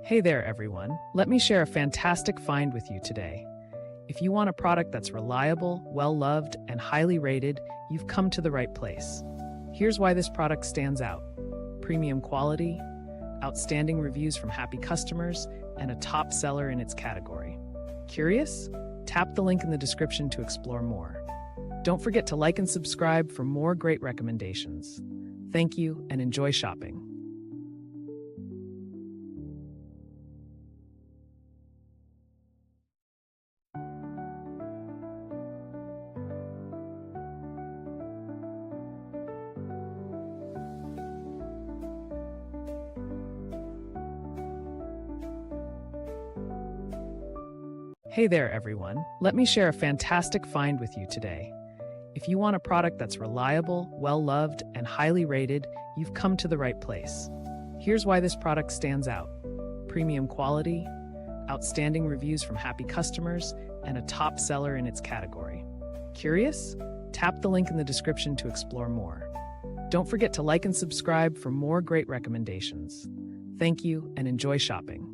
Hey there, everyone. Let me share a fantastic find with you today. If you want a product that's reliable, well-loved, and highly rated, you've come to the right place. Here's why this product stands out. Premium quality, outstanding reviews from happy customers, and a top seller in its category. Curious? Tap the link in the description to explore more. Don't forget to like and subscribe for more great recommendations. Thank you and enjoy shopping. Hey there, everyone. Let me share a fantastic find with you today. If you want a product that's reliable, well-loved, and highly rated, you've come to the right place. Here's why this product stands out. Premium quality, outstanding reviews from happy customers, and a top seller in its category. Curious? Tap the link in the description to explore more. Don't forget to like and subscribe for more great recommendations. Thank you and enjoy shopping.